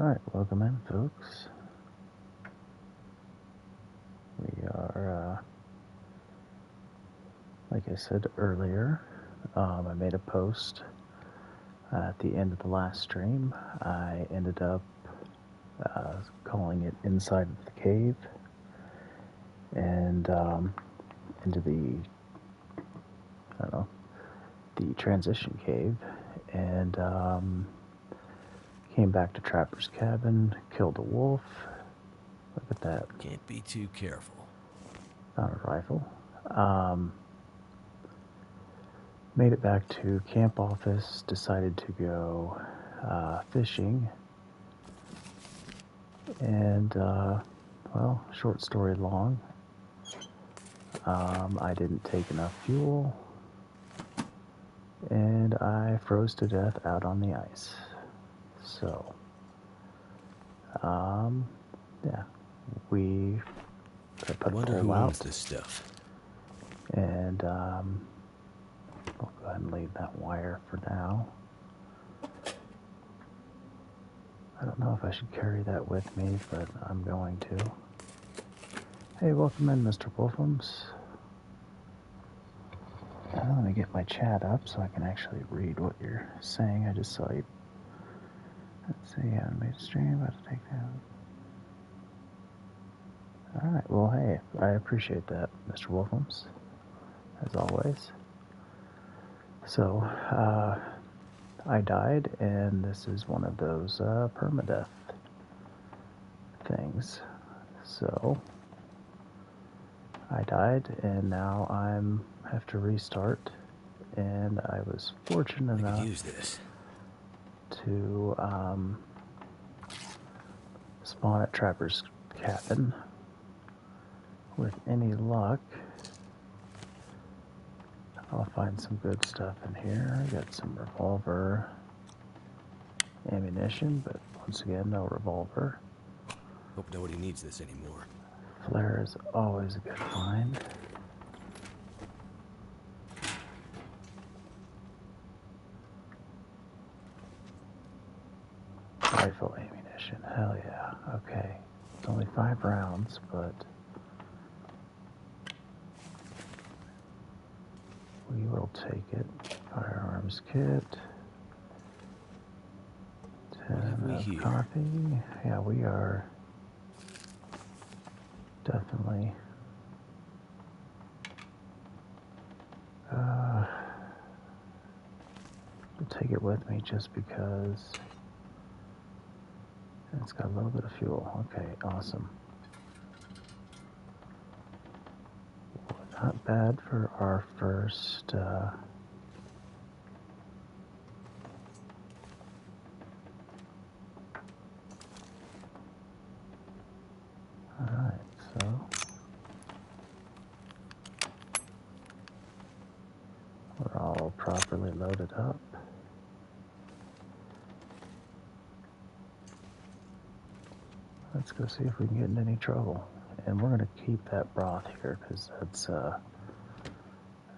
Alright, welcome in, folks. We are, like I said earlier, I made a post at the end of the last stream. I ended up calling it Inside of the Cave, and into the, I don't know, the transition cave, and came back to Trapper's cabin, killed a wolf. Look at that. Can't be too careful. Not a rifle. Made it back to camp office, decided to go fishing, and, well, short story long, I didn't take enough fuel, and I froze to death out on the ice. So, yeah, we put a Wonder who hole out. owns this stuff. And I'll go ahead and leave that wire for now. I don't know if I should carry that with me, but I'm going to. Hey, welcome in, Mr. Wolfums. Let me get my chat up so I can actually read what you're saying. I just saw you. Let's see, I made a stream, about to take down. Alright, well, hey, I appreciate that, Mr. Wolfums, as always. So, I died, and this is one of those permadeath things. So, I died, and now I'm have to restart. And I was fortunate enough use this. to spawn at Trapper's cabin. With any luck, I'll find some good stuff in here. I got some revolver ammunition, but once again, no revolver. Hope nobody needs this anymore. Flare is always a good find. Rifle ammunition, hell yeah. Okay, it's only 5 rounds, but we will take it. Firearms kit. 10 of coffee. Yeah, we are definitely I'll take it with me just because it's got a little bit of fuel. Okay, awesome. Not bad for our first alright, so we're all properly loaded up. Let's go see if we can get in any trouble. And we're going to keep that broth here because that's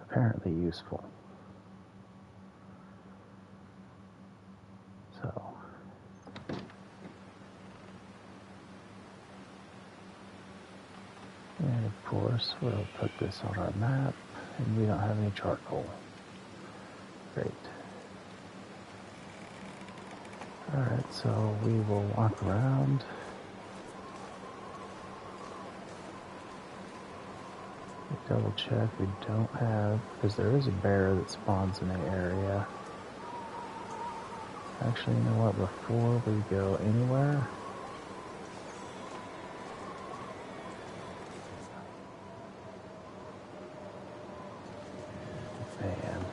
apparently useful. So, and of course, we'll put this on our map, and we don't have any charcoal. Great. Alright, so we will walk around. Double check we don't have, because there is a bear that spawns in the area. Actually, you know what, before we go anywhere, man,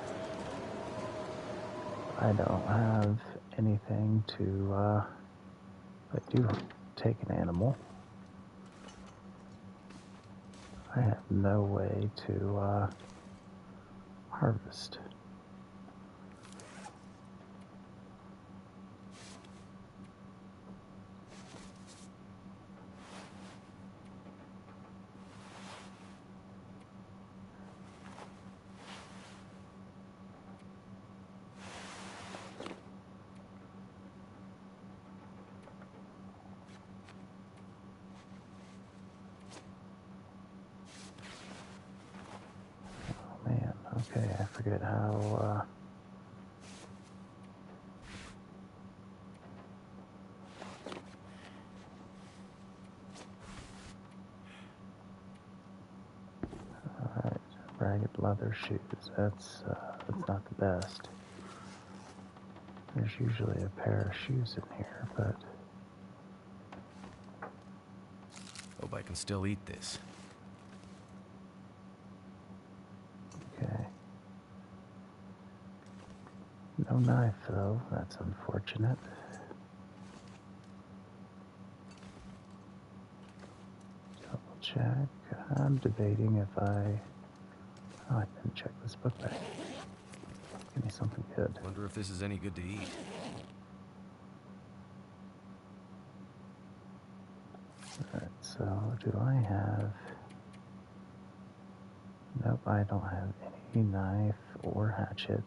I don't have anything to, I do take an animal. I have no way to harvest. forget how, alright, ragged leather shoes. That's not the best. There's usually a pair of shoes in here, but... Hope I can still eat this. Okay. No knife, though. That's unfortunate. Double check. I'm debating if I... Oh, I didn't check this book bag. Give me something good. Wonder if this is any good to eat. Alright, so do I have... Nope, I don't have any knife or hatchet.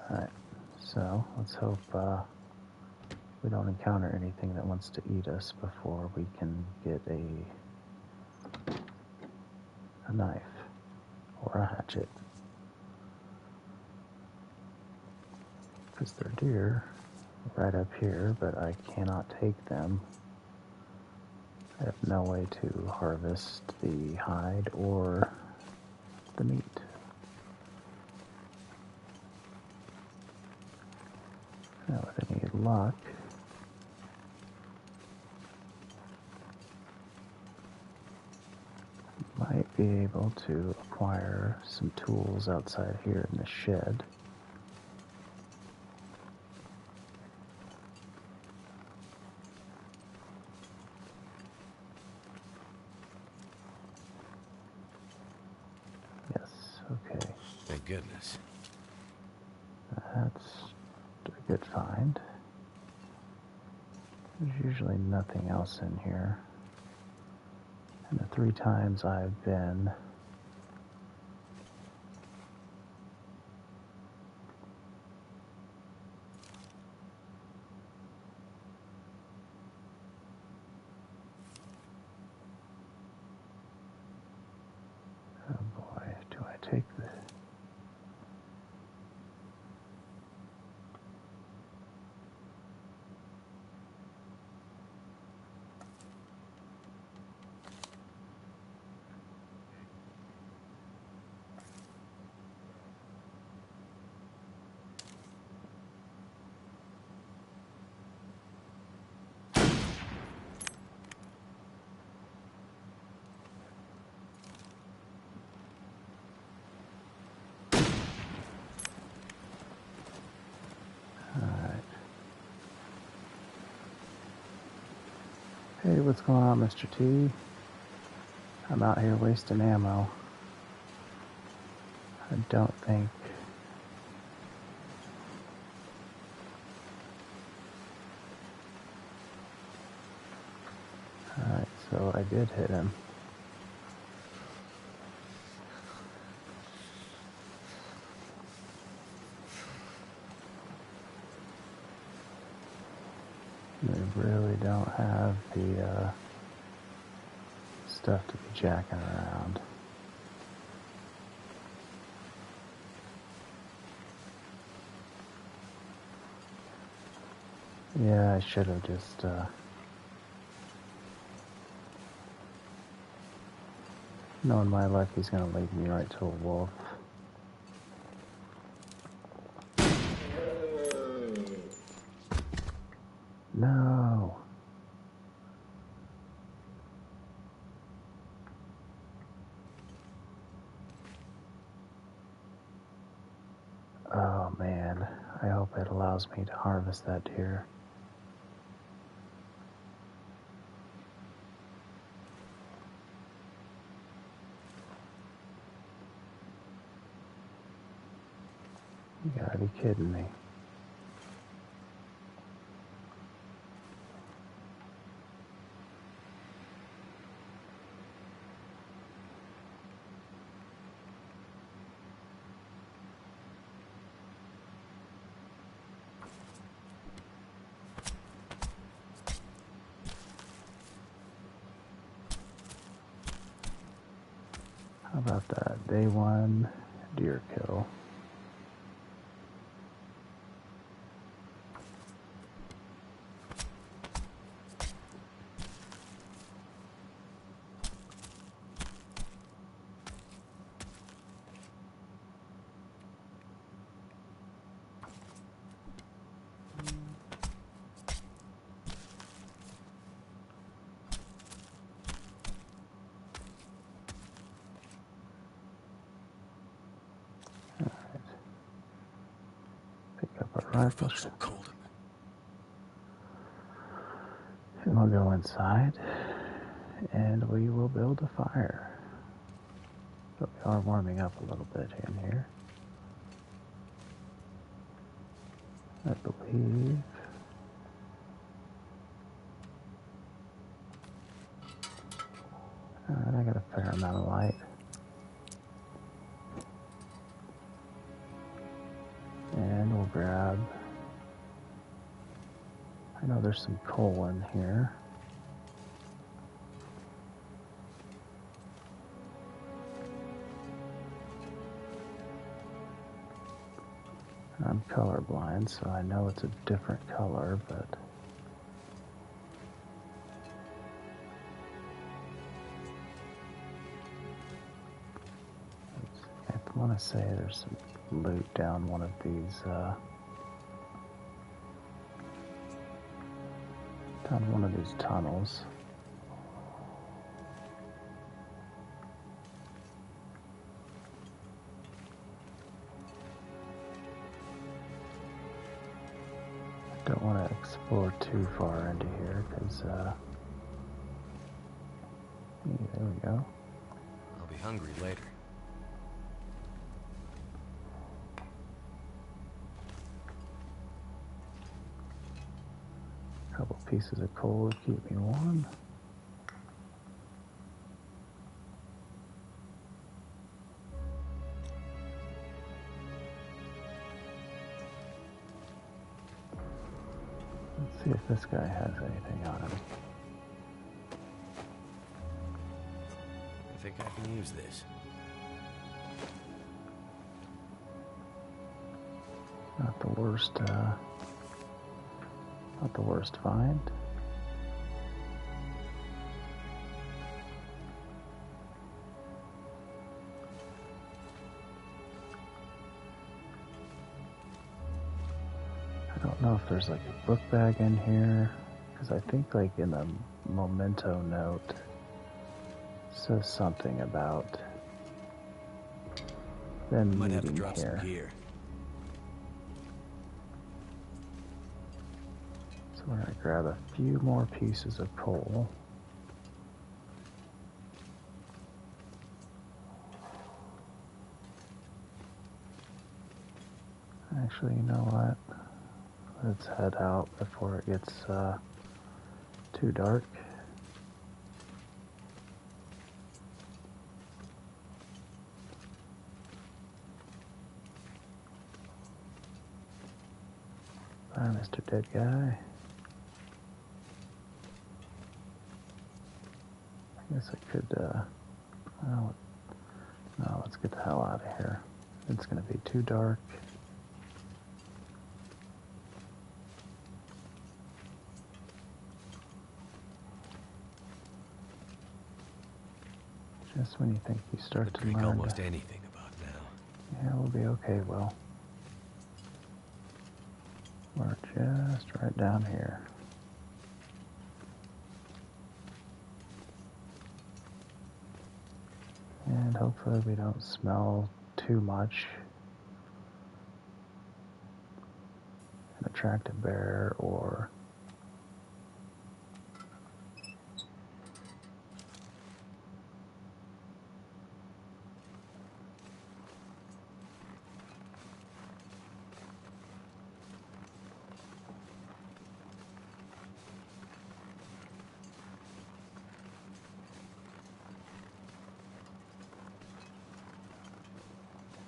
Alright, so let's hope we don't encounter anything that wants to eat us before we can get a knife or a hatchet. Because they're deer right up here, but I cannot take them. I have no way to harvest the hide or the meat. Now, with any luck, might be able to acquire some tools outside here in the shed. Yes, okay. Thank goodness. That's a good find. There's usually nothing else in here. And the 3 times I've been oh boy, do I take the Hey, what's going on, Mr. T? I'm out here wasting ammo. I don't think... Alright, so I did hit him. They really don't have the stuff to be jacking around. Yeah, I should have just knowing my luck, he's gonna lead me right to a wolf. No. Oh man, I hope it allows me to harvest that deer. You gotta be kidding me. about that? Day 1 deer kill. Felt so cold. And we'll go inside and we will build a fire. But we are warming up a little bit in here. I believe. Alright, I got a fair amount of light. And we'll grab, I know there's some coal in here. I'm colorblind, so I know it's a different color, but I want to say there's some loot down one of these, tunnels. I don't want to explore too far into here, because, there we go. I'll be hungry later. A couple pieces of coal to keep me warm. Let's see if this guy has anything on him. I think I can use this. Not the worst find. I don't know if there's like a book bag in here, because I think like in the memento note it says something about them Might have to meeting drop here. some gear. So we're gonna grab a few more pieces of coal. Actually, you know what? Let's head out before it gets too dark. Bye, Mr. Dead Guy. I guess I could, well, no, let's get the hell out of here. It's gonna be too dark. Just when you think you start Could to drink learn almost to, anything about now. yeah, we'll be okay, Will. We're just right down here. And hopefully we don't smell too much and attract a bear or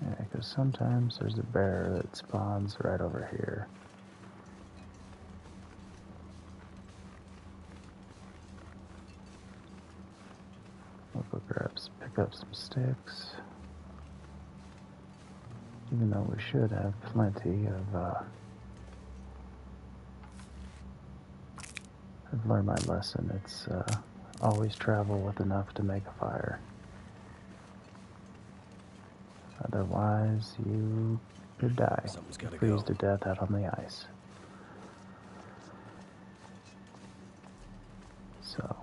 yeah, because sometimes there's a bear that spawns right over here. We'll go pick pick up some sticks. Even though we should have plenty of, I've learned my lesson. It's always travel with enough to make a fire. Otherwise, you could die. Something's gotta Freeze go. to death out on the ice. So,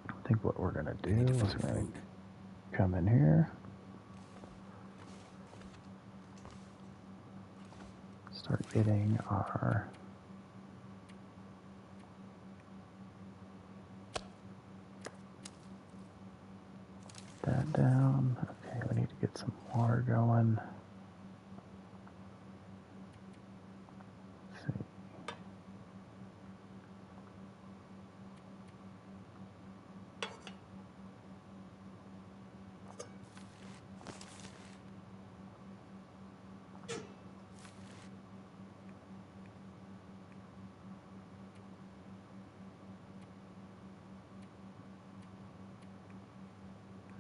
I think what we're gonna do is we're gonna come in here, start getting our that down. Okay, we need to get some water going. Let's see.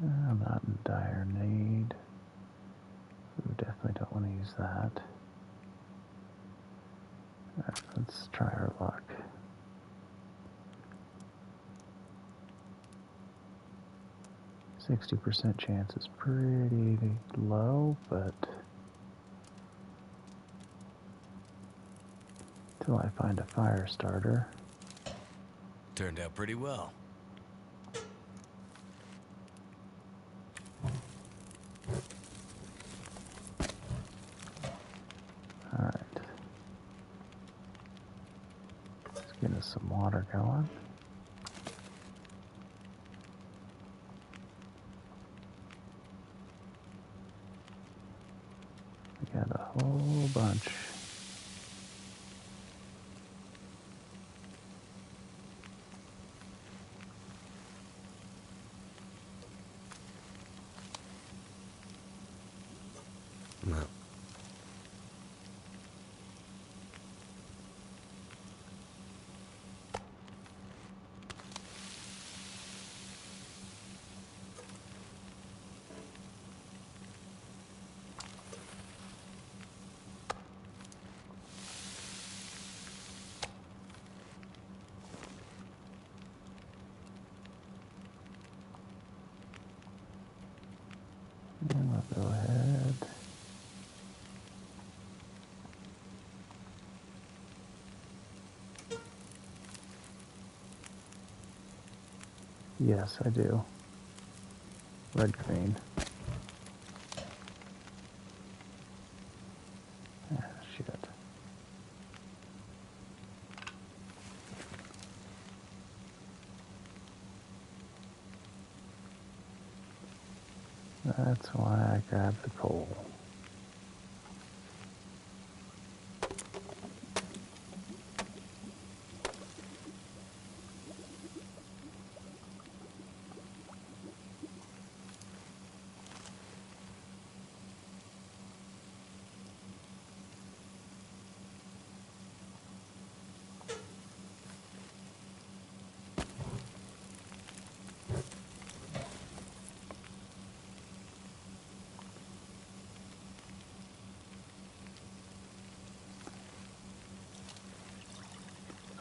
I'm not in dire need. We definitely don't want to use that. Alright, let's try our luck. 60% chance is pretty low, but until I find a fire starter. Turned out pretty well. Alright. Let's get us some water going. We got a whole bunch. No. And we'll go ahead. Yes, I do. Red green. Ah, shit. That's why I grabbed the coal.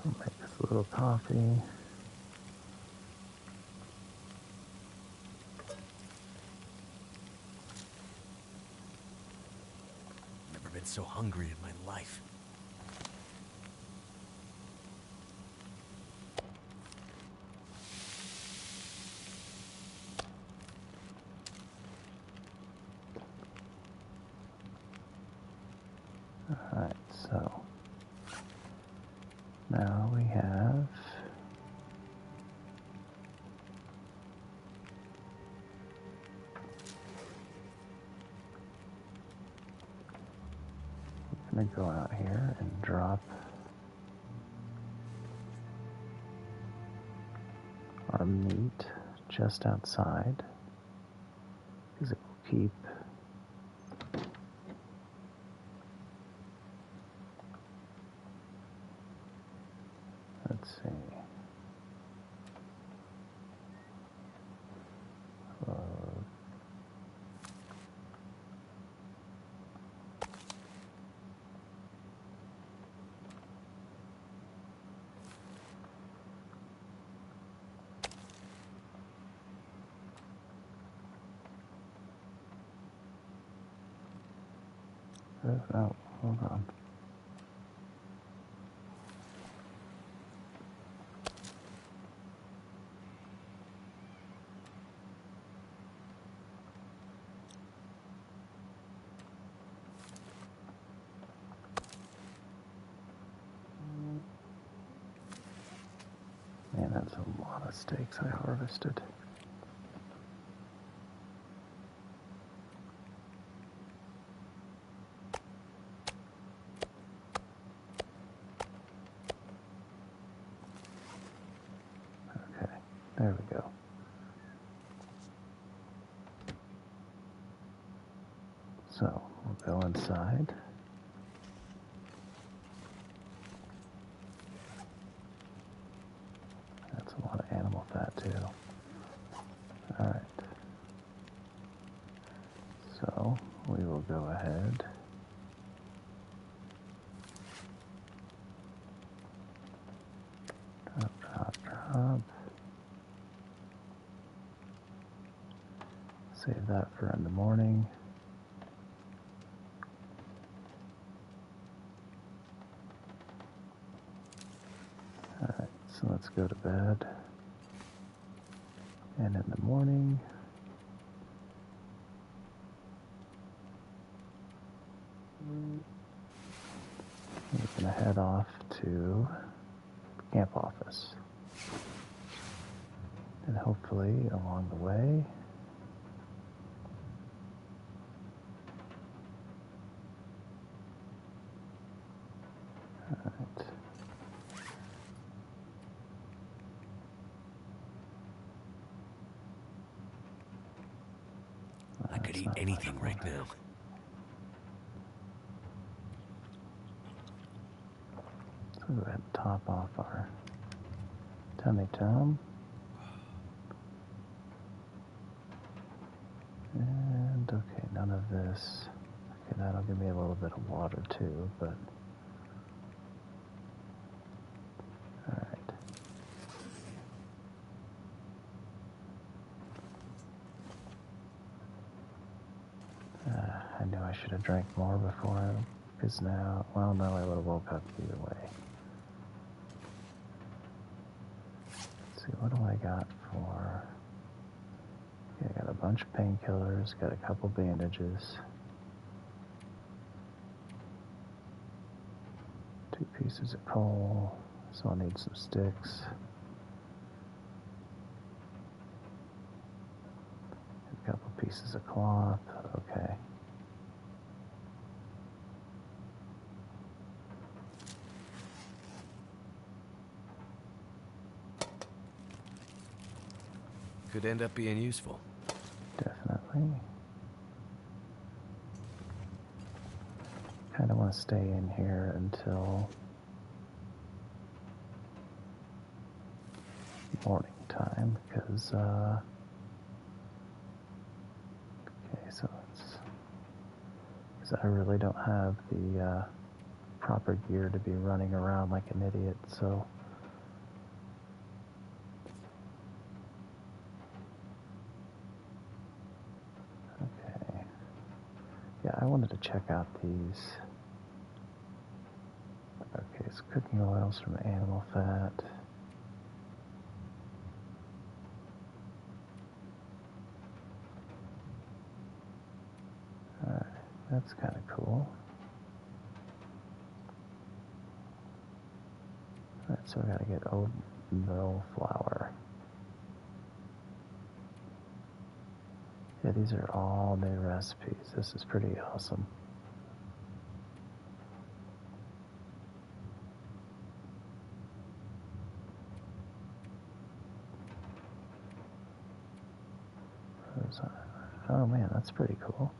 We'll make us a little coffee. Never been so hungry in my life. Alright, so now we have I'm gonna go out here and drop our meat just outside because it will keep let's see Oh, hold on. Man, that's a lot of steaks I harvested. Okay, there we go. So, we'll go inside. That's a lot of animal fat, too. Alright. So, we will go ahead. Drop, drop, drop. Save that for in the morning. Alright, so let's go to bed. And in the morning, we're going to head off to the camp office. And hopefully, along the way, alright. I could eat anything right now. So go ahead and top off our tummy tum. And okay, none of this. Okay, that'll give me a little bit of water too, but alright. I knew I should have drank more before, because now, well, no, I would have woke up either way. Let's see, what do I got for? Okay, I got a bunch of painkillers, got a couple bandages, 2 pieces of coal, so I'll need some sticks. A couple pieces of cloth, okay. Could end up being useful. Definitely. Kind of want to stay in here until morning time, because, okay, so it's, because I really don't have the proper gear to be running around like an idiot, so okay. Yeah, I wanted to check out these. Okay, it's cooking oils from animal fat. Alright, that's kind of cool. Alright, so I gotta get oatmeal flour. Yeah, these are all new recipes. This is pretty awesome. Oh man, that's pretty cool.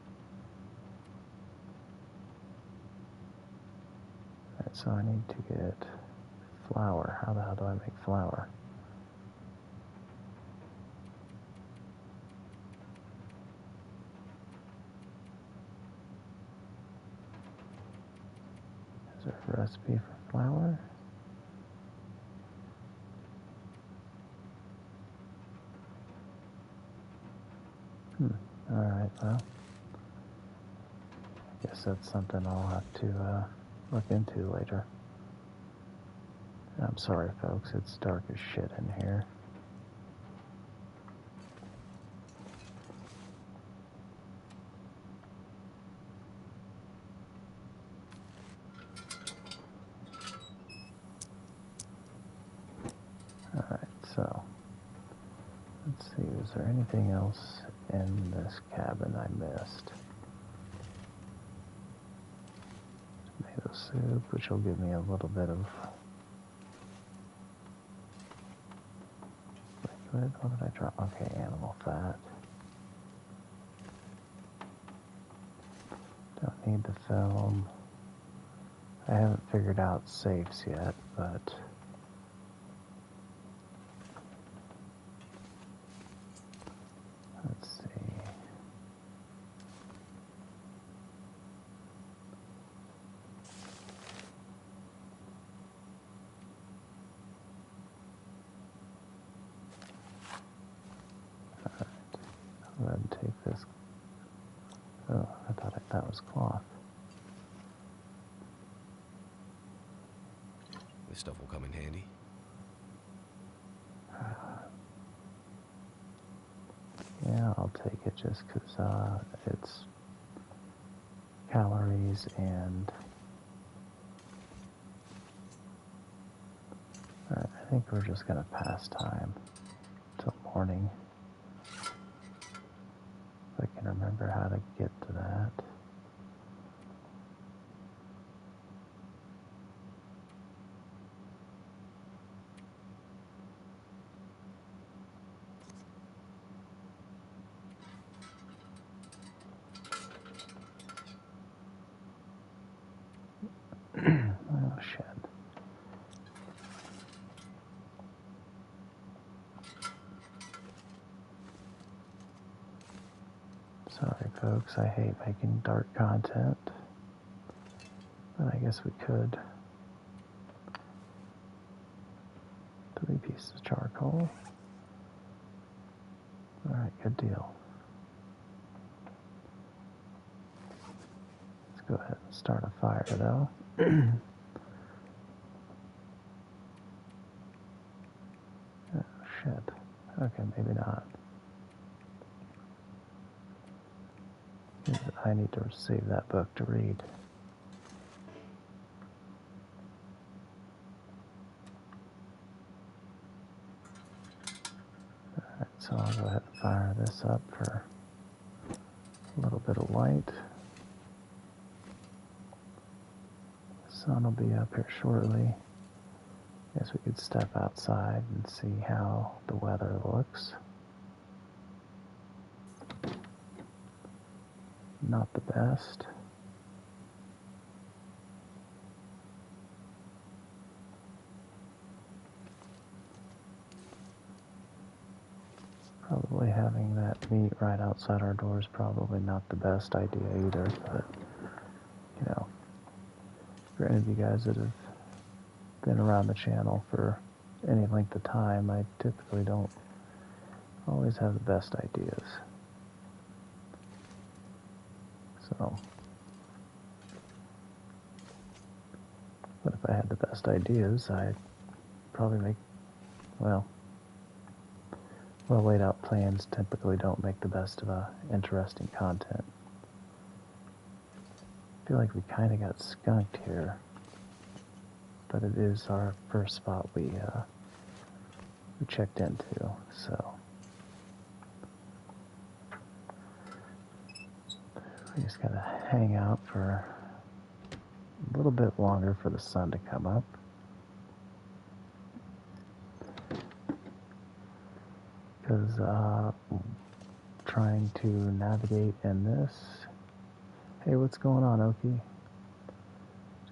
Alright, so I need to get flour. How the hell do I make flour? Is there a recipe for flour? Alright, well. Guess that's something I'll have to look into later. I'm sorry, folks. It's dark as shit in here. Alright, so let's see, is there anything else in this cabin I missed? Tomato soup, which will give me a little bit of liquid. What did I drop? Okay, animal fat. Don't need the film. I haven't figured out safes yet, but let's see. Alright, I'll go ahead and take this. Oh, I thought that was cloth. This stuff will come in handy. Yeah, I'll take it just because it's calories and... Alright, I think we're just going to pass time till morning. If I can remember how to get to that. Oh, shit. Sorry, folks. I hate making dark content. But I guess we could. 3 pieces of charcoal. Alright, good deal. Let's go ahead and start a fire, though. Oh, shit. Okay, maybe not. I need to save that book to read. Alright, so I'll go ahead and fire this up for a little bit of light. The sun will be up here shortly. Guess we could step outside and see how the weather looks. Not the best. Probably having that meat right outside our door is probably not the best idea either, but, you know, for any of you guys that have been around the channel for any length of time, I typically don't always have the best ideas. So, but if I had the best ideas, I'd probably make, well laid out plans typically don't make the best of interesting content. I feel like we kind of got skunked here, but it is our first spot we checked into, so we just gotta hang out for a little bit longer for the sun to come up. Because trying to navigate in this. Hey, what's going on, Oki?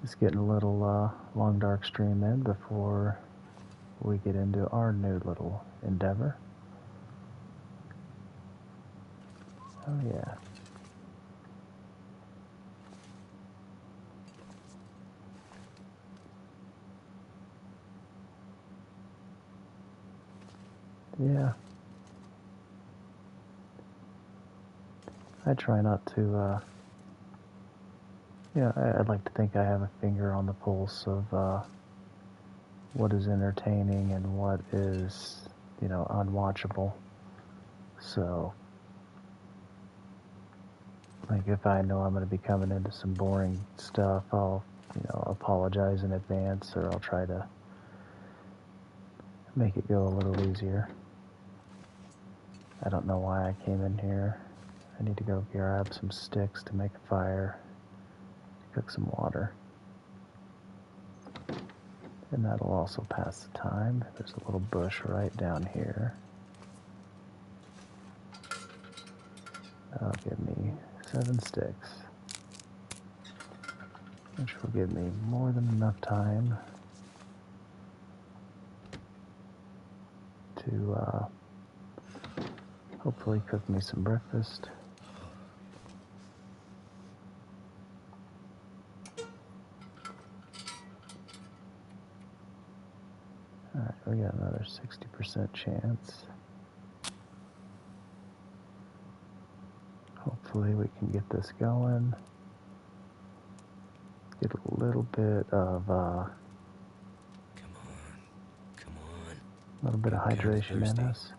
Just getting a little Long Dark stream in before we get into our new little endeavor. Oh yeah. Yeah. I try not to Yeah, I'd like to think I have a finger on the pulse of what is entertaining and what is, unwatchable. So, like, if I know I'm going to be coming into some boring stuff, I'll, apologize in advance, or I'll try to make it go a little easier. I don't know why I came in here. I need to go grab some sticks to make a fire, cook some water. And that'll also pass the time. There's a little bush right down here. That'll give me 7 sticks, which will give me more than enough time to hopefully cook me some breakfast. Alright, we got another 60% chance. Hopefully we can get this going. Get a little bit of Come on. a little bit of hydration in us.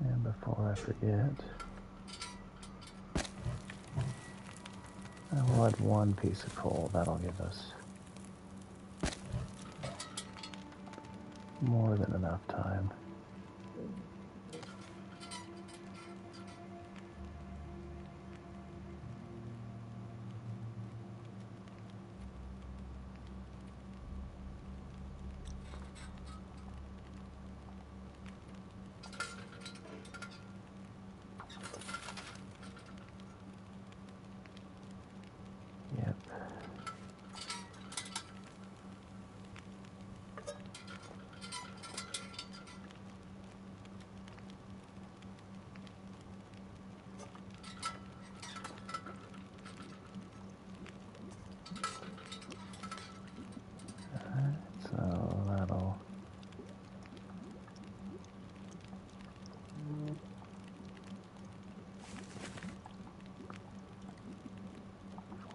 And before I forget, I will add 1 piece of coal. That'll give us more than enough time. Yep. So that'll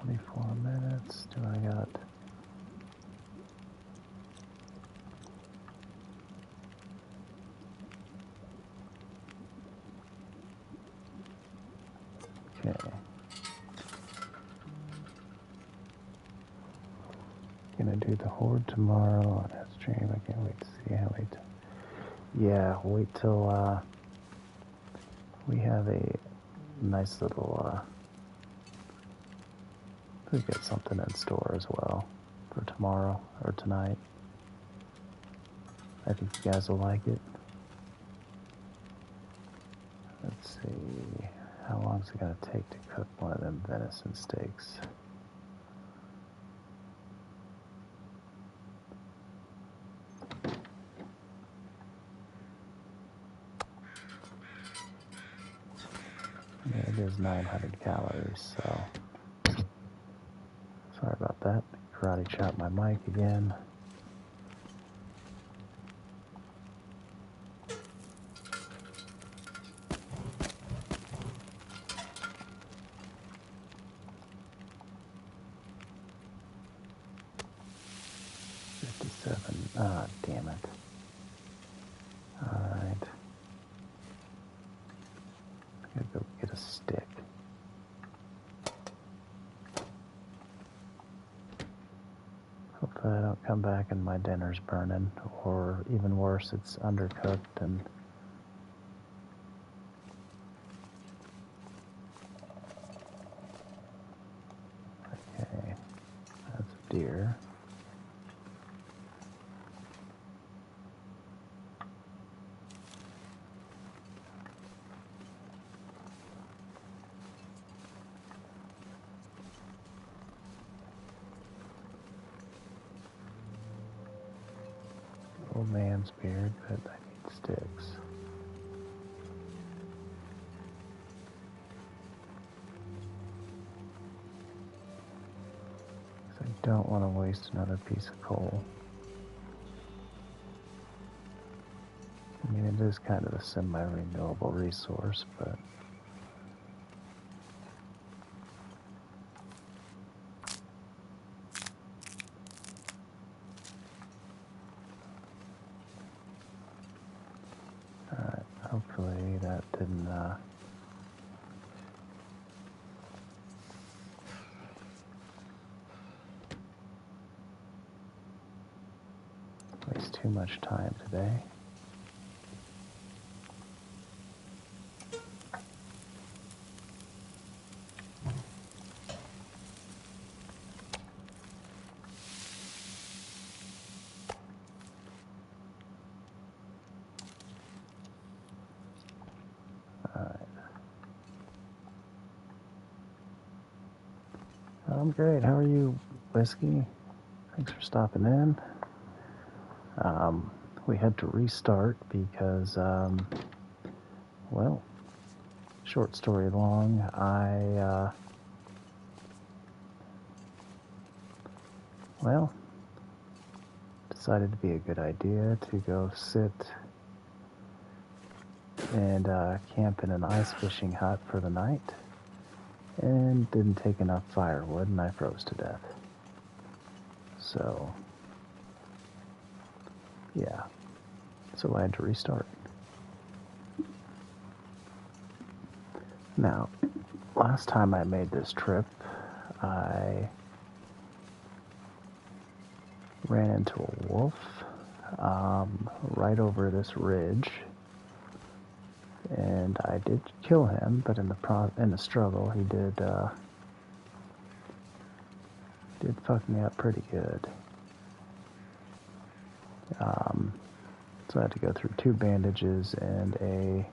24 minutes. Do I got? Okay. Gonna do the horde tomorrow on that stream. I can't wait to see how it. Yeah, wait till we have a nice little. We've got something in store as well for tomorrow or tonight. I think you guys will like it. Let's see. How long is it gonna take to cook one of them venison steaks? Yeah, it is 900 calories, so sorry about that. Karate chop my mic again. Ah, damn it. Alright. Gotta go get a stick. Hopefully I don't come back and my dinner's burning, or even worse, it's undercooked and... Okay, that's a deer. Old man's beard, but I need sticks. don't want to waste another piece of coal. I mean, it is kind of a semi-renewable resource, but alright, hopefully that didn't waste too much time today. I'm great. How are you, Whiskey? Thanks for stopping in. We had to restart because, well, short story long, I decided to be a good idea to go sit and camp in an ice fishing hut for the night, and didn't take enough firewood, and I froze to death. So, yeah. So I had to restart. Now, last time I made this trip, I ran into a wolf right over this ridge, and I did kill him, but in the struggle, he did fuck me up pretty good. So I had to go through 2 bandages and an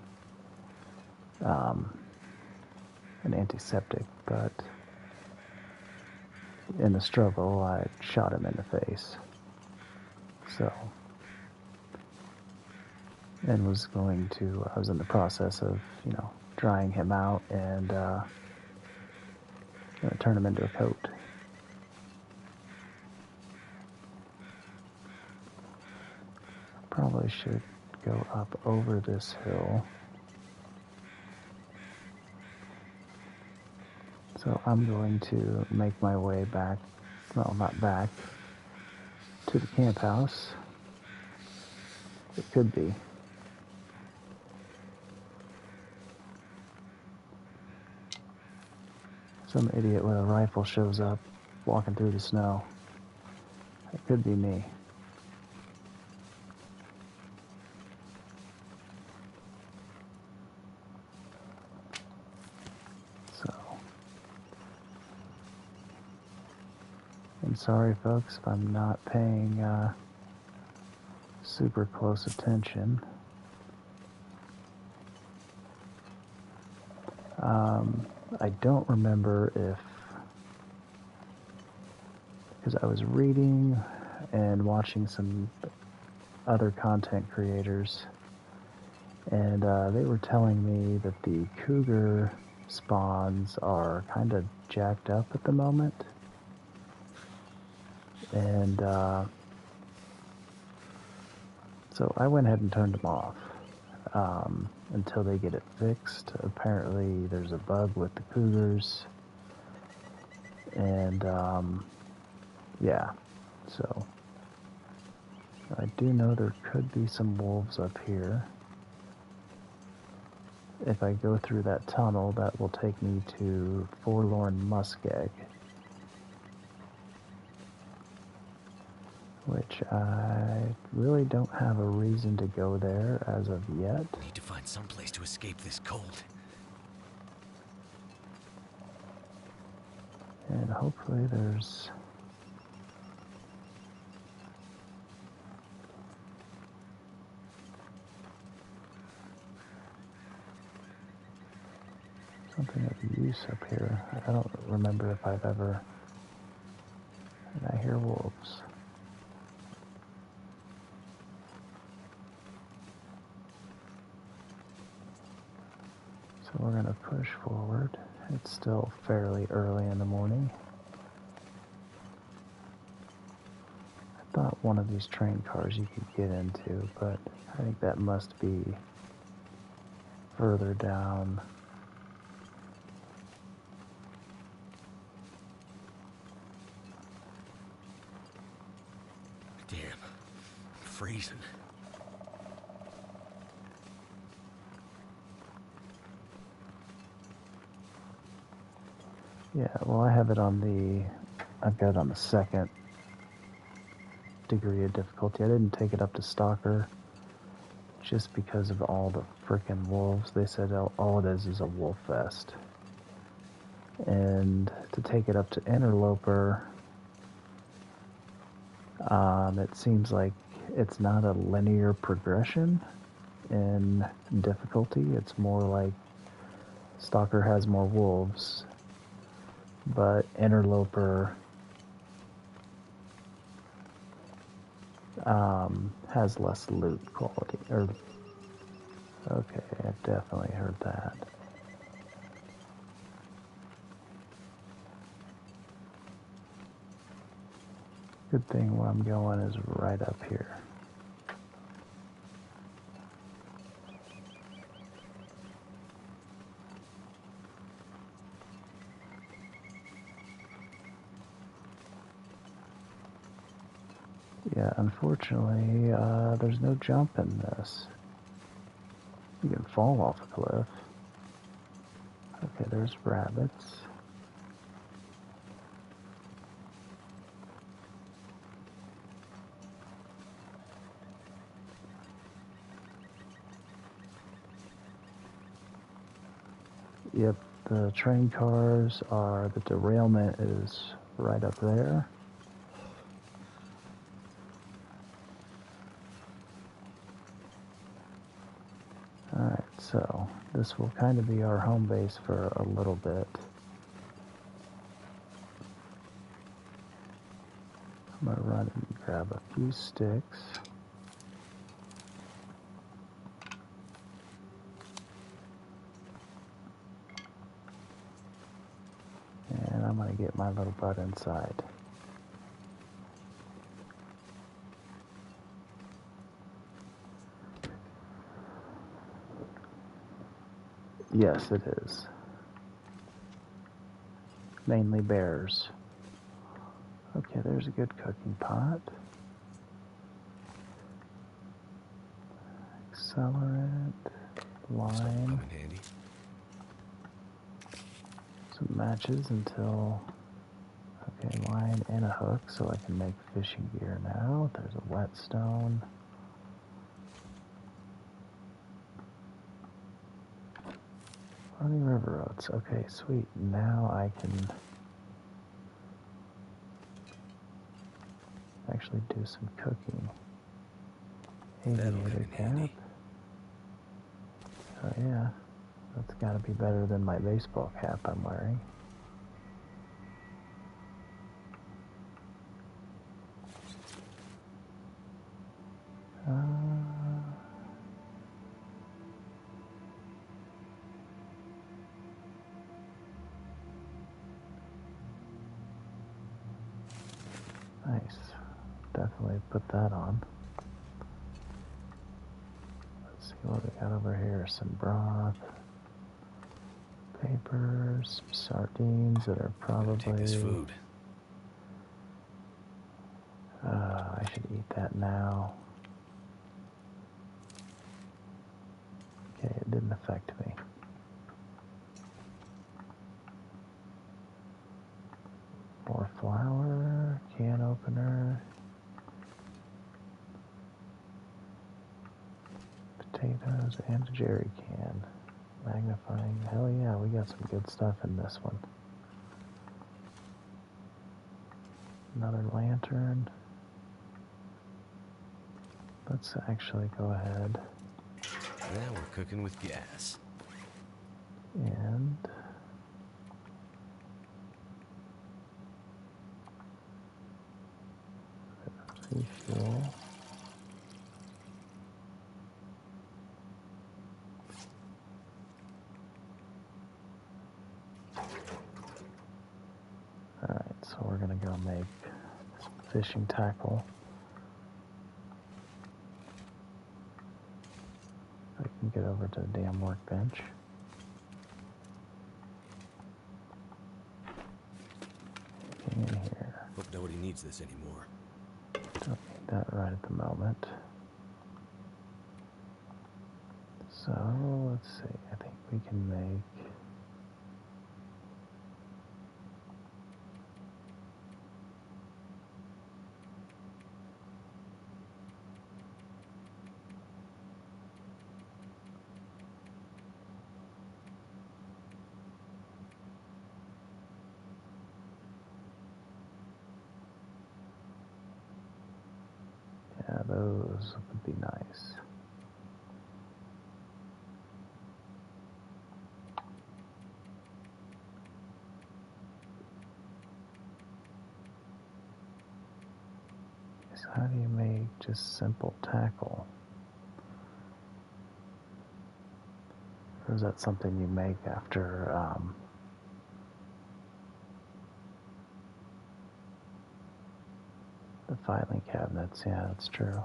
antiseptic, but in the struggle, I shot him in the face. So, and I was in the process of, drying him out and turn him into a coat. Probably should go up over this hill. So I'm going to make my way back, well, not back, to the camp house. It could be. Some idiot with a rifle shows up, walking through the snow. It could be me. So, I'm sorry, folks, if I'm not paying super close attention. I don't remember because I was reading and watching some other content creators, and they were telling me that the cougar spawns are kind of jacked up at the moment, and so I went ahead and turned them off until they get it fixed. Apparently there's a bug with the cougars, and yeah, so I do know there could be some wolves up here. If I go through that tunnel, that will take me to Forlorn Muskeg, which I really don't have a reason to go there as of yet. Need to find some place to escape this cold. And hopefully there's something of use up here. I don't remember if I've ever... And I hear wolves. So we're going to push forward. It's still fairly early in the morning. thought one of these train cars you could get into, but I think that must be further down. Damn, I'm freezing. Yeah, well, I've got it on the second degree of difficulty. I didn't take it up to Stalker just because of all the frickin' wolves. They said all it is a wolf fest. And to take it up to Interloper, it seems like it's not a linear progression in difficulty. It's more like Stalker has more wolves, but Interloper has less loot quality. Okay, I've definitely heard that. Good thing where I'm going is right up here. Yeah, unfortunately, there's no jump in this. You can fall off a cliff. Okay, there's rabbits. Yep, the train cars are, the derailment is right up there. Alright, so this will kind of be our home base for a little bit. I'm going to run and grab a few sticks. And I'm going to get my little butt inside. Yes, it is. Mainly bears. Okay, there's a good cooking pot. Accelerant, lime, Come in handy. some matches until... Okay, line and a hook so I can make fishing gear now. There's a whetstone. Running river oats. Okay, sweet. Now I can actually do some cooking. Aviator cap. Oh yeah, that's got to be better than my baseball cap I'm wearing. Nice. Definitely put that on. Let's see what we got over here. Some broth, papers, some sardines that are probably... Take this food. I should eat that now. Okay, it didn't affect me. More flour, can opener, potatoes, and a jerry can. Magnifying. Hell yeah, we got some good stuff in this one. Another lantern. Let's actually go ahead. Now we're cooking with gas. And refuel. Alright, so we're gonna go make some fishing tackle. get over to the damn workbench. Anything in here? Hope nobody needs this anymore. Don't need that right at the moment. So, let's see. I think we can make... Yeah, those would be nice. So how do you make just simple tackle? Or is that something you make after the filing cabinets? Yeah, that's true.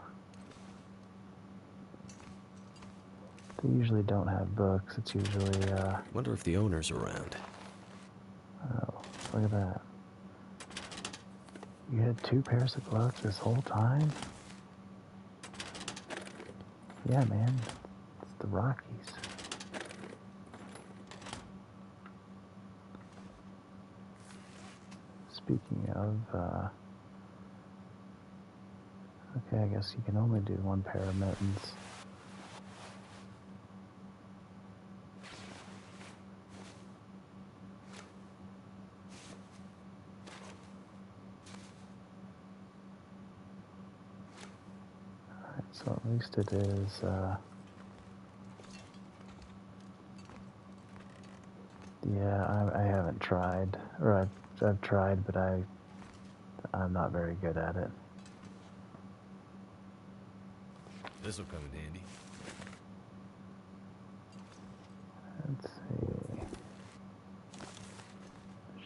They usually don't have books. It's usually, Wonder if the owner's around. oh, look at that. You had 2 pairs of gloves this whole time? Yeah, man. It's the Rockies. Speaking of, okay, I guess you can only do 1 pair of mittens. Alright, so at least it is, yeah, I haven't tried, or I've tried, but I'm not very good at it. This'll come in handy. Let's see.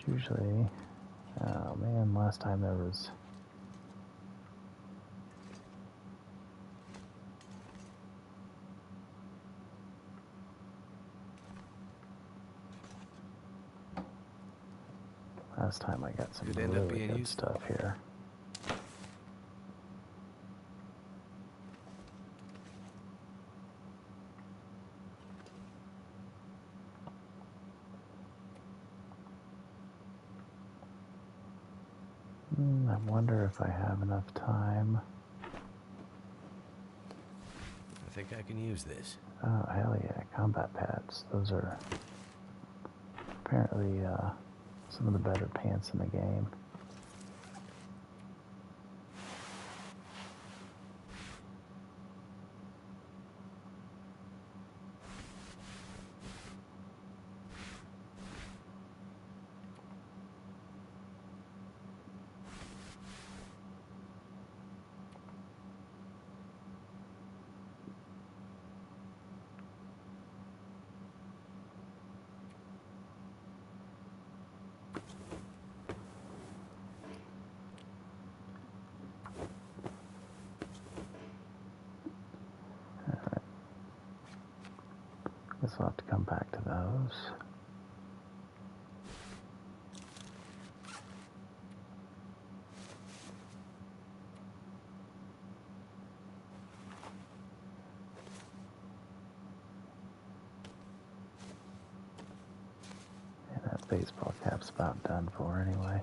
There's usually, oh man, last time there was, last time I got some Could end up really being good useful. stuff here. I wonder if I have enough time. I think I can use this. Oh, hell yeah, combat pads. Those are apparently some of the better pants in the game. Guess I'll have to come back to those. And that baseball cap's about done for anyway.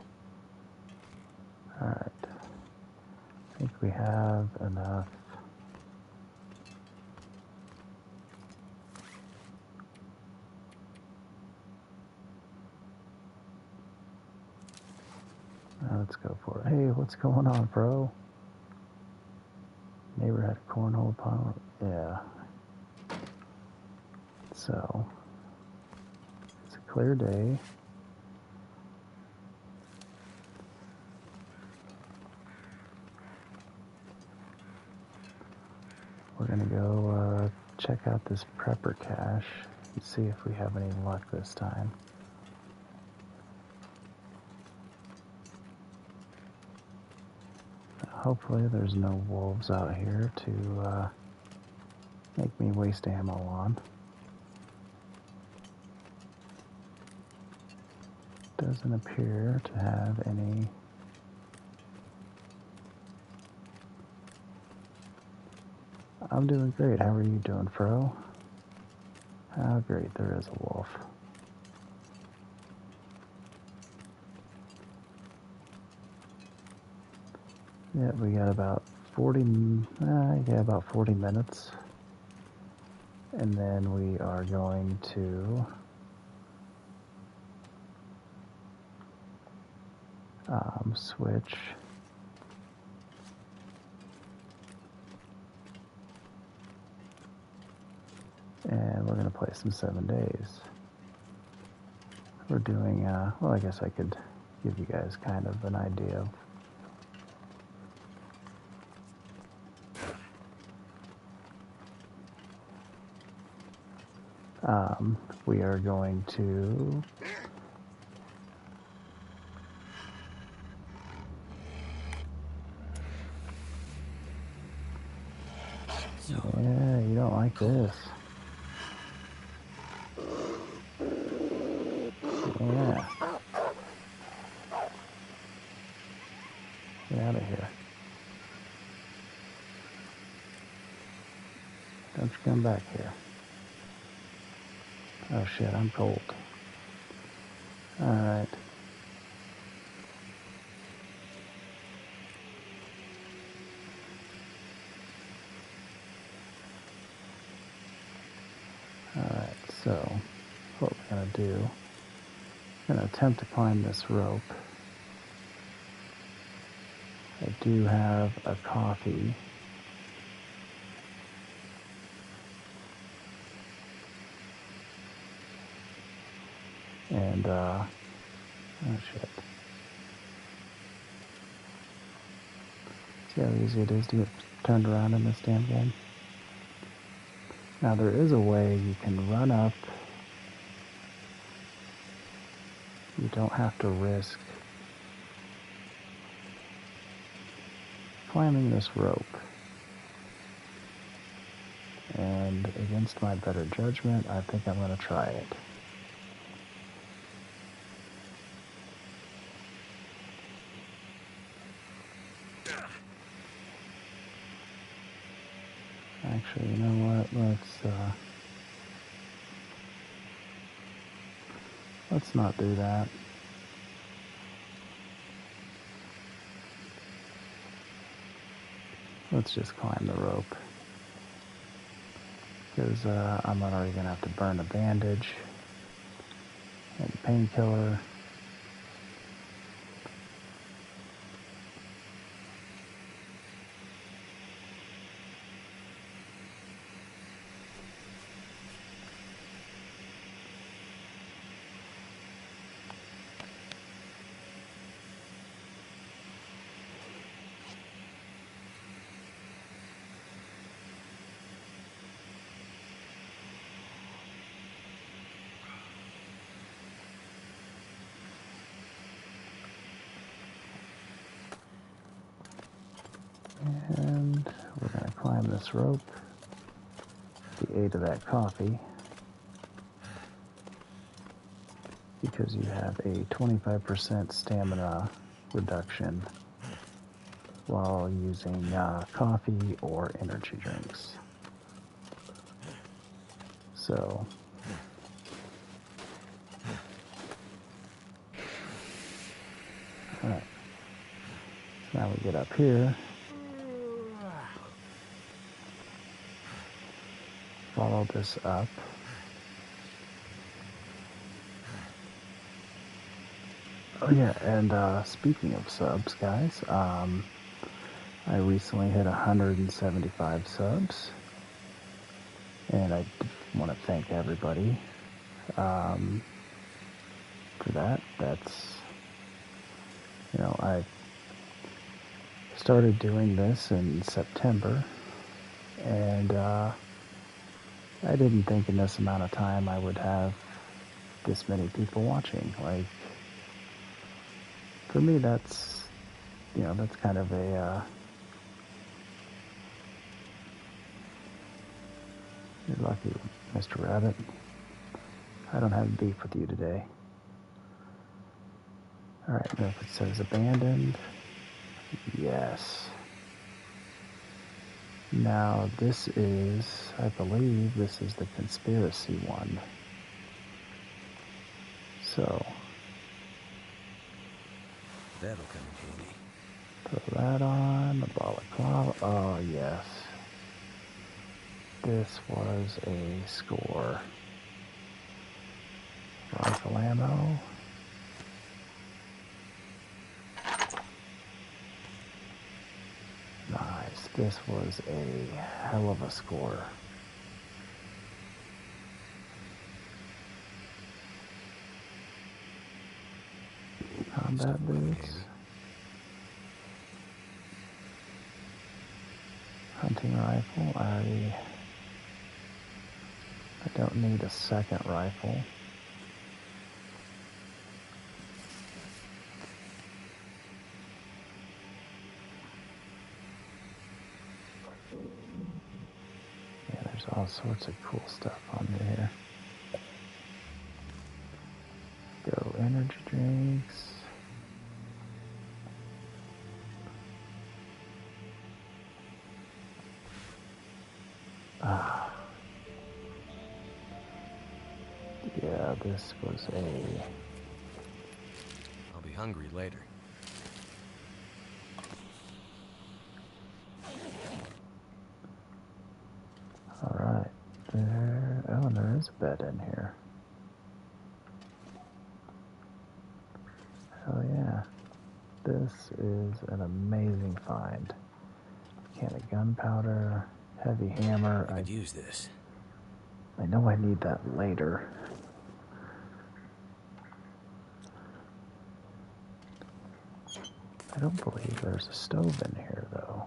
Alright. I think we have enough. Now let's go for it. Hey, what's going on, bro? Neighbor had a cornhole pile. Yeah. So, it's a clear day. We're gonna go check out this prepper cache and see if we have any luck this time. Hopefully there's no wolves out here to make me waste ammo on. Doesn't appear to have any. I'm doing great. How are you doing, Fro? Oh, great. There is a wolf. Yeah, we got about 40 minutes. And then we are going to switch and we're going to play some 7 Days. We're doing, well, I guess I could give you guys kind of an idea of, we are going to yeah, you don't like this. Yeah. Get out of here. Don't you come back here. Oh shit, I'm cold. Alright. Alright, so what we're going to do, I'm going to attempt to climb this rope. I do have a coffee. And, oh shit. See how easy it is to get turned around in this damn game? Now there is a way you can run up. You don't have to risk climbing this rope. And against my better judgment, I think I'm going to try it. Actually, you know what? Let's not do that. Let's just climb the rope. Because I'm already going to have to burn a bandage and a painkiller. And we're going to climb this rope. The aid of that coffee. Because you have a 25% stamina reduction while using coffee or energy drinks. So, alright. So now we get up here. Follow this up. Oh yeah, and speaking of subs, guys, I recently hit 175 subs, and I want to thank everybody for that. That's, you know, I started doing this in September, and I didn't think in this amount of time I would have this many people watching. Like, for me, that's, you know, that's kind of a You're lucky, Mr. Rabbit. I don't have beef with you today. Alright, now if it says abandoned, yes. Now this is, I believe, this is the conspiracy one. So, That'll come in handy. throw that on, the balaclava. Oh, yes. This was a score. Rifle ammo. Nice. This was a hell of a score. Combat boots. Hunting rifle. I don't need a second rifle. Yeah, there's all sorts of cool stuff on here. Go energy drinks. Ah. Yeah, this was a... I'll be hungry later. Alright, there... Oh, there is a bed in here. Hell yeah. This is an amazing find. Can of gunpowder, heavy hammer. I could use this. I know I need that later. I don't believe there's a stove in here, though.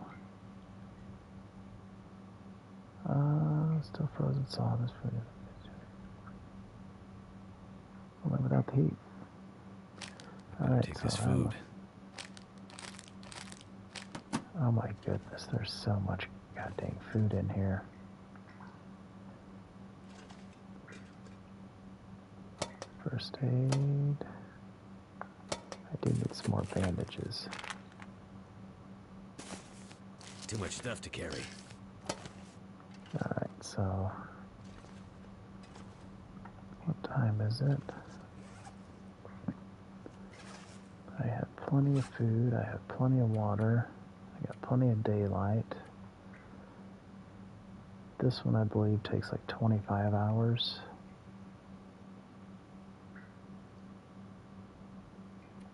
Still frozen sawdust food. Only without the heat. Alright, Take so this food. Oh my goodness, there's so much goddamn food in here. First aid. I do need some more bandages. Too much stuff to carry. Alright, so... What time is it? I have plenty of food, I have plenty of water, I got plenty of daylight. This one I believe takes like 25 hours.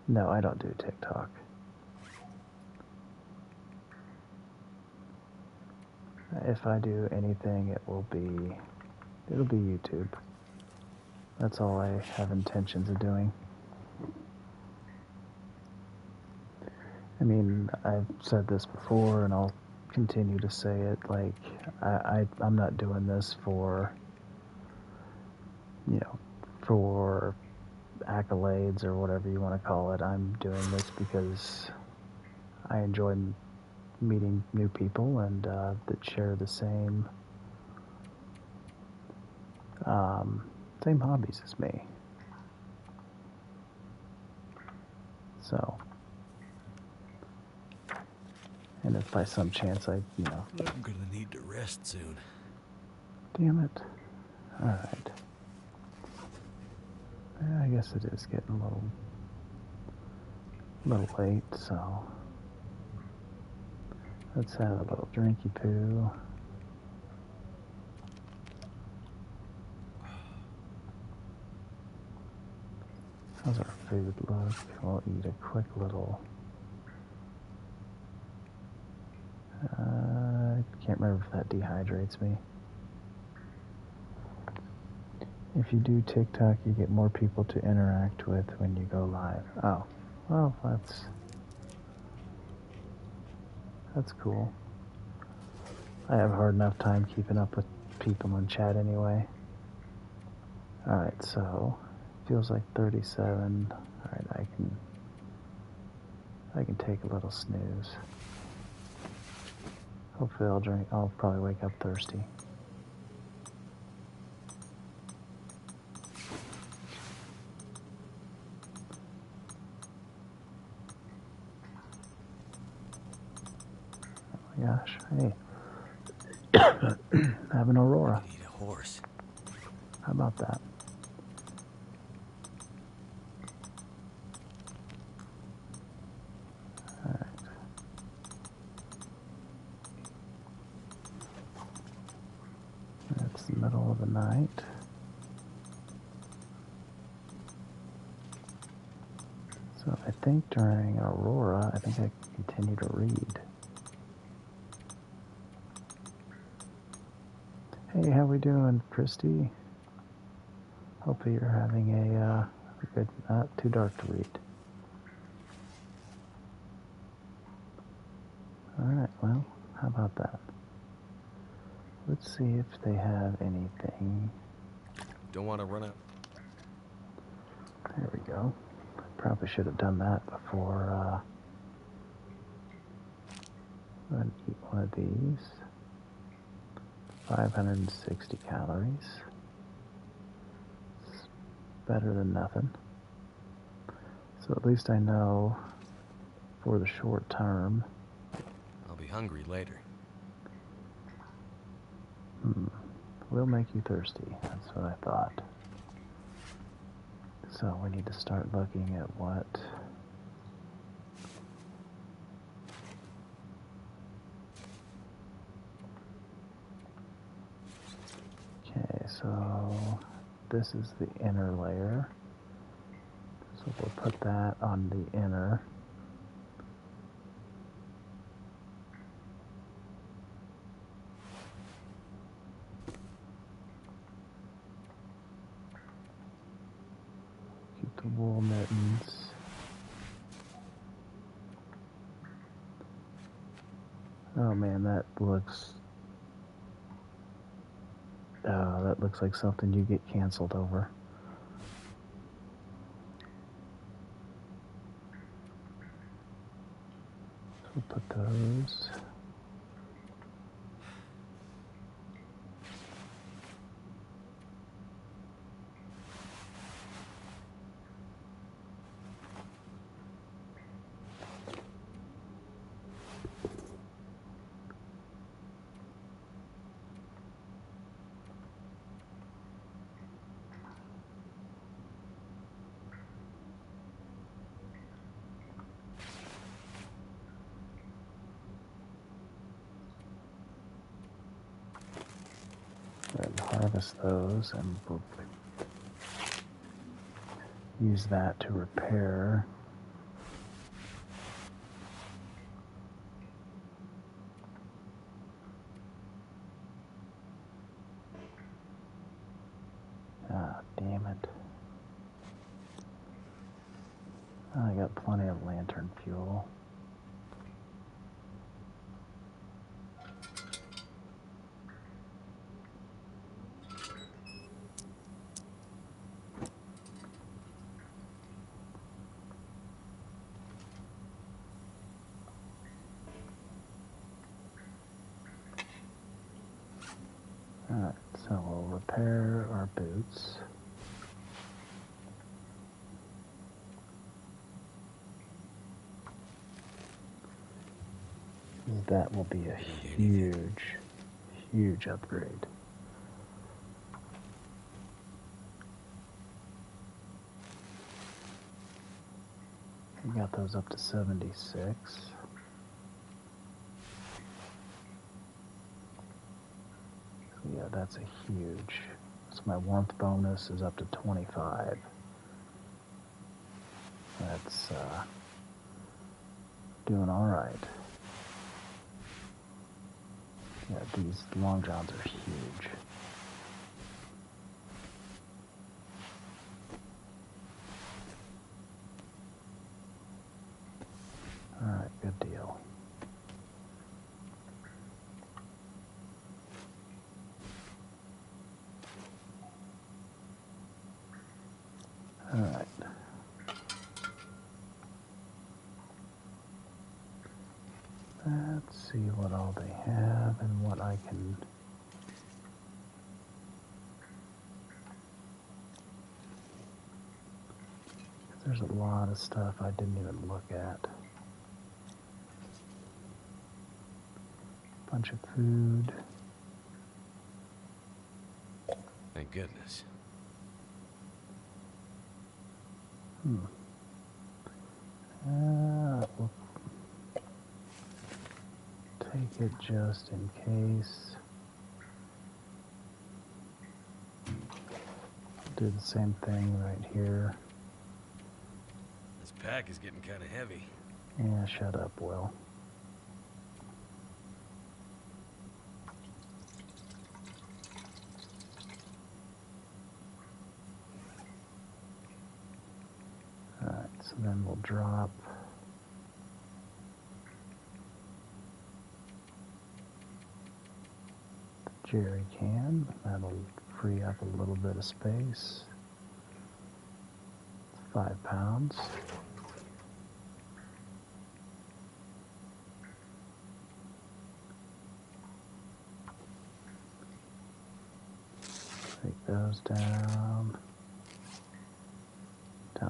No, I don't do TikTok. If I do anything, it'll be YouTube. That's all I have intentions of doing. I mean, I've said this before, and I'll continue to say it. Like, I'm not doing this for, you know, for accolades or whatever you want to call it. I'm doing this because I enjoy meeting new people and that share the same same hobbies as me. So, and if by some chance I'm gonna need to rest soon. Damn it. Alright. Yeah, I guess it is getting a little late, so let's have a little drinky poo. How's our food look? We'll eat a quick little... I can't remember if that dehydrates me. If you do TikTok, you get more people to interact with when you go live. Oh, well, that's cool. I have a hard enough time keeping up with people in chat anyway. Alright, so feels like 37. Alright, I can take a little snooze. Hopefully I'll probably wake up thirsty. gosh. Hey. Have an aurora. I need a horse. How about that? Alright. It's the middle of the night. So I think during aurora, I think I can continue to read. Hey, how we doing, Christy? Hopefully you're having a good, not too dark to read. Alright, well, how about that? Let's see if they have anything. Don't want to run out. There we go. Probably should have done that before I'm going to eat one of these. 560 calories. It's better than nothing. So at least I know for the short term. I'll be hungry later. Will make you thirsty. That's what I thought. So we need to start looking at what... Okay, so this is the inner layer. So we'll put that on the inner. Keep the wool mittens. Oh man, that looks like something you get canceled over. So we'll put those. And harvest those, and we'll use that to repair. Ah, damn it. I got plenty of lantern fuel. Alright, so we'll repair our boots. That will be a huge, huge upgrade. We got those up to 76. Yeah, that's a huge. So my warmth bonus is up to 25. That's doing all right. Yeah, these long johns are huge. All right, good deal. All right. Let's see what all they have and what I can... There's a lot of stuff I didn't even look at. Bunch of food. Thank goodness. We'll take it just in case. Do the same thing right here. This pack is getting kind of heavy. Yeah, shut up, Will. Alright, so then we'll drop the jerry can. That'll free up a little bit of space. 5 pounds. Take those down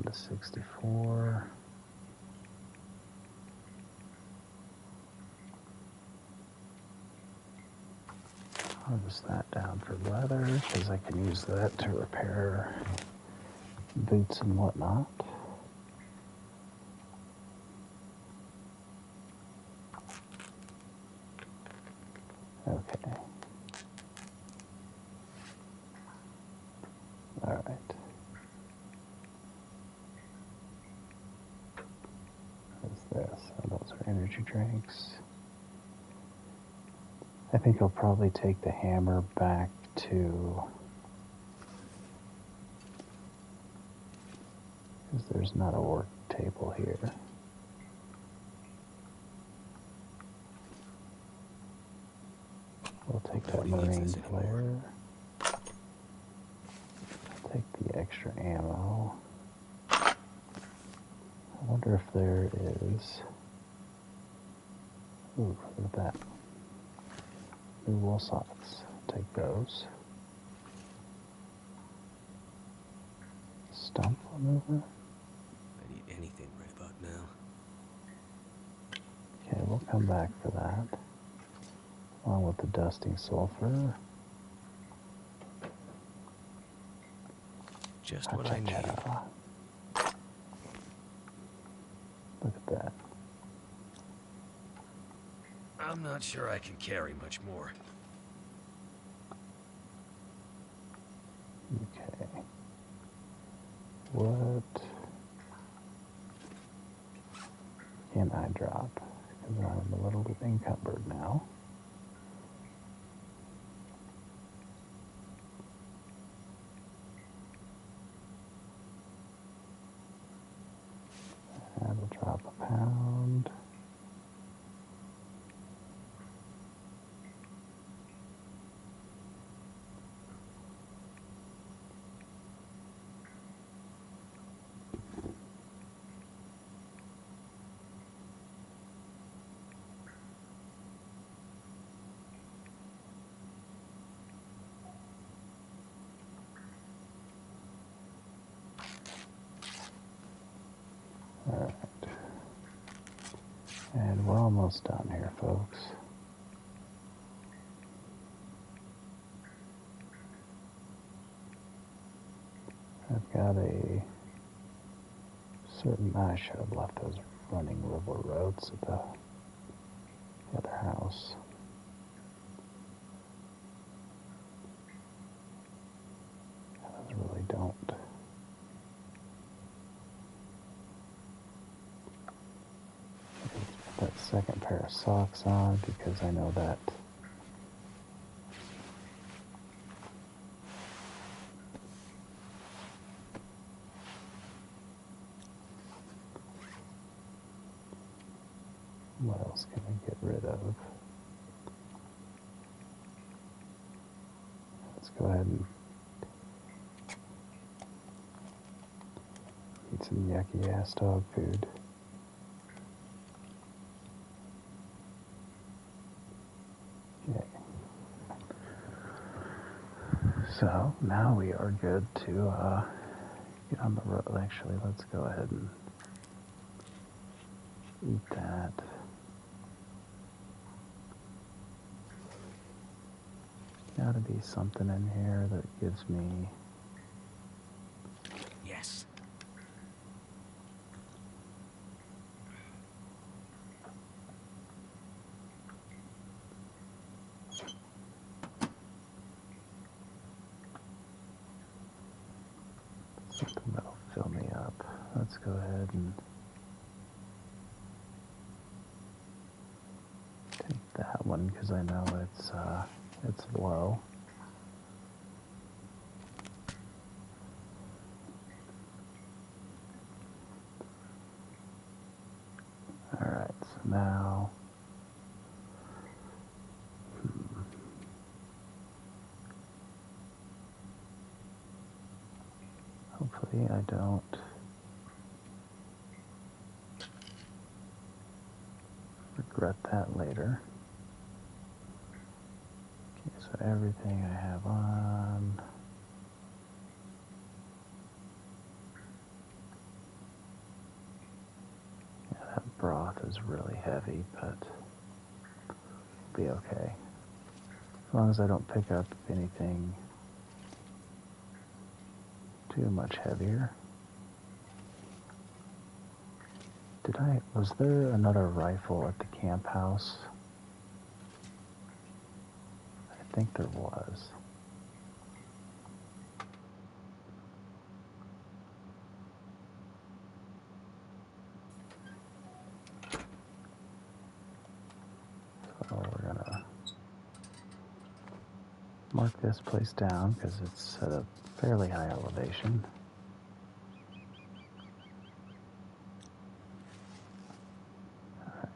to 64. Harvest that down for leather because I can use that to repair boots and whatnot. Okay. All right. What's this? Oh, those are energy drinks. I think I'll probably take the hammer back to... because there's not a work table here. We'll take that marine flare. Take the extra ammo. I wonder if there is... Ooh, look at that. New wool socks. Take those. Stump remover. I need anything right about now. Okay, we'll come back for that. Along with the dusting sulfur. Just what I need. Look at that. I'm not sure I can carry much more. Okay. What can I drop? Because I'm a little bit encumbered now. That'll drop a pound. Alright. And we're almost done here, folks. I've got a certain... I should have left those running river roads at the other house. Those really don't. That second pair of socks on because I know that what else can I get rid of? Let's go ahead and eat some yucky ass dog food. Okay. So now we are good to get on the road. Actually, let's go ahead and eat that. Gotta be something in here that gives me... Yes. something that'll fill me up. Let's go ahead and take that one because I know it's low. Alright, so now... Hopefully I don't regret that later. Okay, so everything I have on... Yeah, that broth is really heavy, but it'll be okay. As long as I don't pick up anything too much heavier. Was there another rifle at the camp house? I think there was. So we're gonna mark this place down because it's at a fairly high elevation. Alright.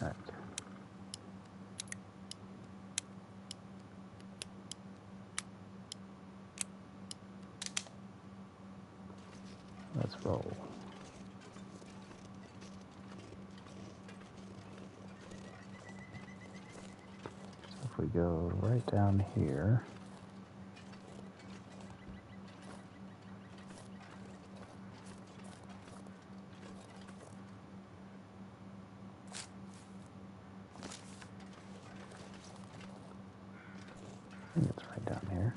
Alright. Let's roll. So if we go right down here, I think it's right down here.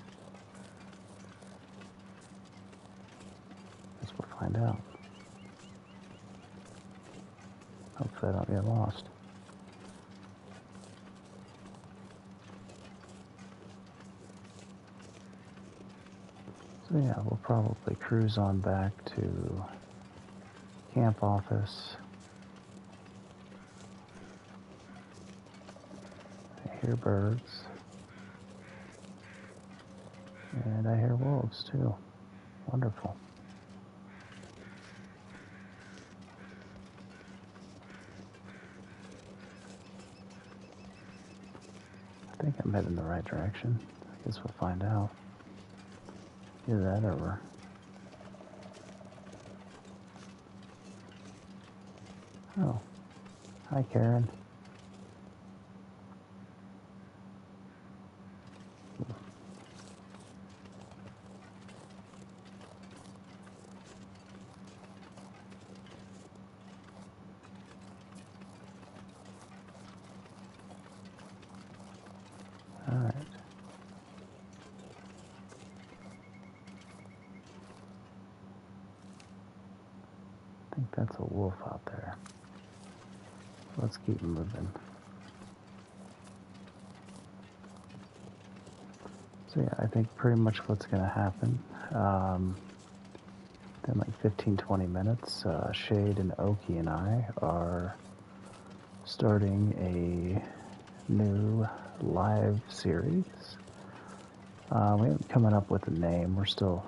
Guess we'll find out. Hopefully I don't get lost. So yeah, we'll probably cruise on back to camp office. I hear birds. And I hear wolves too. Wonderful. I think I'm heading the right direction. I guess we'll find out. Either that or... Oh. Hi, Karen. Alright. I think that's a wolf out there. Let's keep moving. So yeah, I think pretty much what's going to happen, in like 15-20 minutes, Shade and Oki and I are starting a new live series. We haven't come up with a name. We're still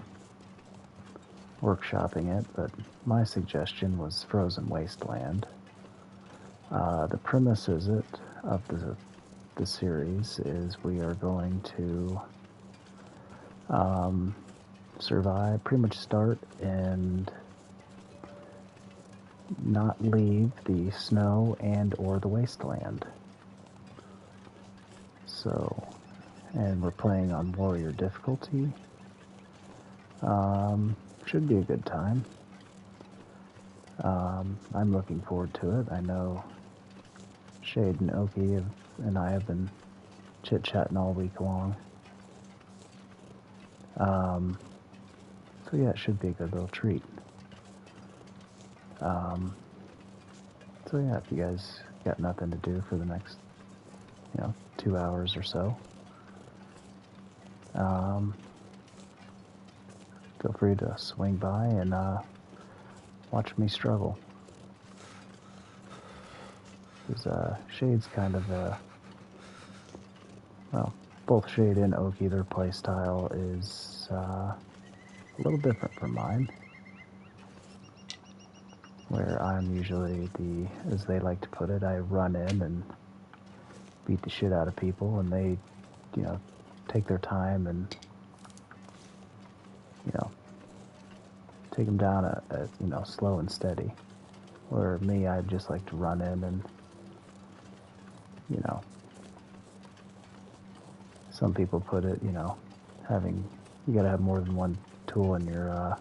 workshopping it, but my suggestion was Frozen Wasteland. The premise of the series is we are going to survive, pretty much start and not leave the snow and or the wasteland. So, and we're playing on warrior difficulty. Should be a good time. I'm looking forward to it. I know Shade and Oki and I have been chit-chatting all week long. So yeah, it should be a good little treat. So yeah, if you guys got nothing to do for the next, 2 hours or so, feel free to swing by and watch me struggle. Because Shade's kind of well, both Shade and Oki, their play style is a little different from mine. Where I'm usually as they like to put it, I run in and beat the shit out of people, and they, take their time and, take them down at slow and steady. Where me, I just like to run in and, some people put it, you gotta have more than one tool in your,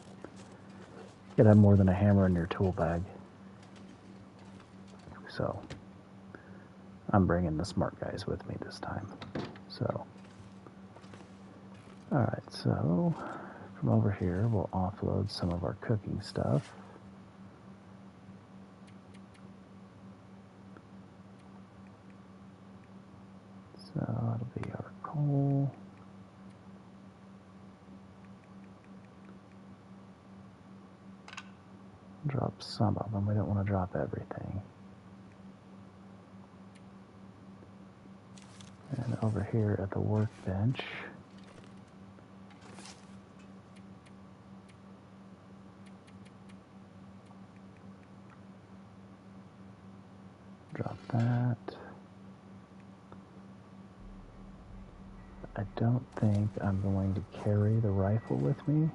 you gotta have more than a hammer in your tool bag. So, I'm bringing the smart guys with me this time. So, alright, so from over here, we'll offload some of our cooking stuff. So, that'll be our coal. Drop some of them. We don't want to drop everything. And over here at the workbench, drop that. I don't think I'm going to carry the rifle with me.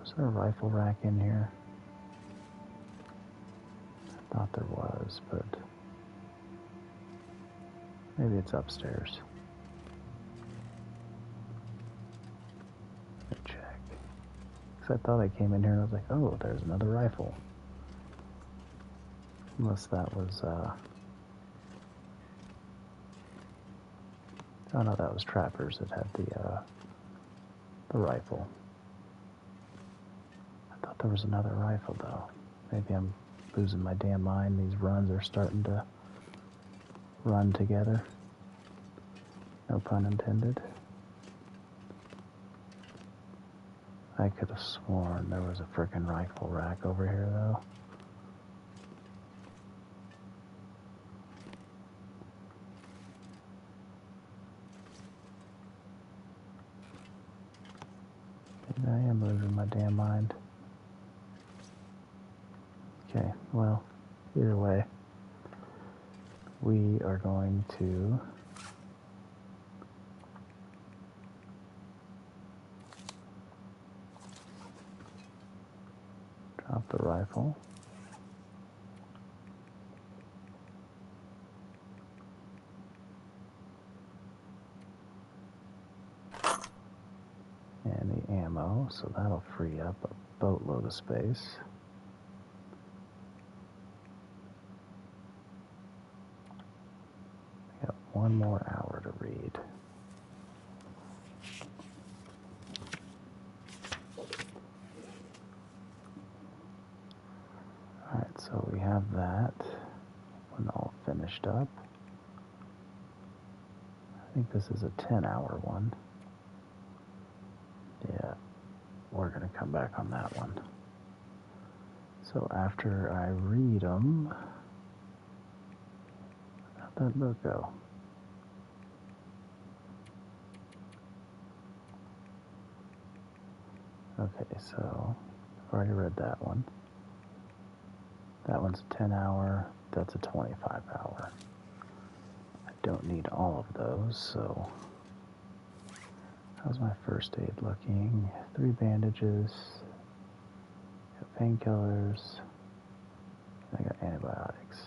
Was there a rifle rack in here? I thought there was, but maybe it's upstairs. Let me check. Because I thought I came in here and I was like, oh, there's another rifle. Unless that was, oh no, that was Trappers that had the rifle. I thought there was another rifle, though. Maybe I'm losing my damn mind. These runs are starting to run together. No pun intended. I could have sworn there was a frickin' rifle rack over here, though. Maybe I am losing my damn mind. Okay, well, either way, we are going to drop the rifle. And the ammo, so that'll free up a boatload of space. I got 1 more hour to read. Alright, so we have that one all finished up. I think this is a 10-hour one. Yeah, we're going to come back on that one. So after I read them, how'd that book go? Okay, so I've already read that one. That one's a 10-hour, that's a 25-hour. I don't need all of those, so how's my first aid looking? 3 bandages, got painkillers, I got antibiotics.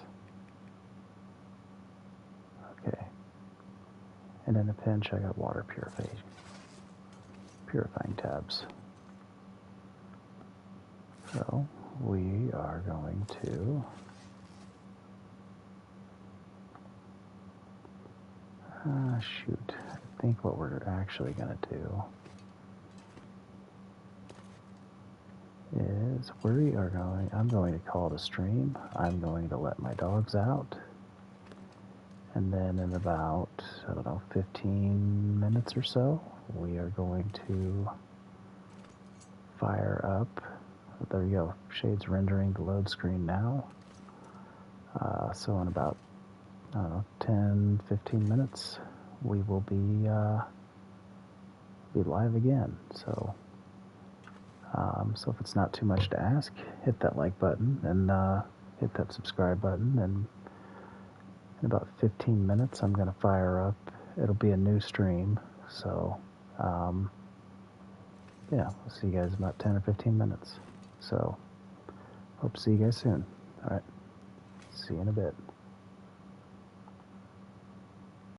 Okay. And in a pinch, I got water purifying tabs. So we are going to shoot. I think what we're actually going to do is I'm going to call it a stream. I'm going to let my dogs out. And then in about, I don't know, 15 minutes or so, we are going to fire up. There you go. Shade's rendering the load screen now. So in about, I don't know, 10, 15 minutes, we will be live again. So if it's not too much to ask, hit that like button and hit that subscribe button. And in about 15 minutes, I'm going to fire up. It'll be a new stream. So, yeah, I'll see you guys in about 10 or 15 minutes. So, hope to see you guys soon. All right, see you in a bit.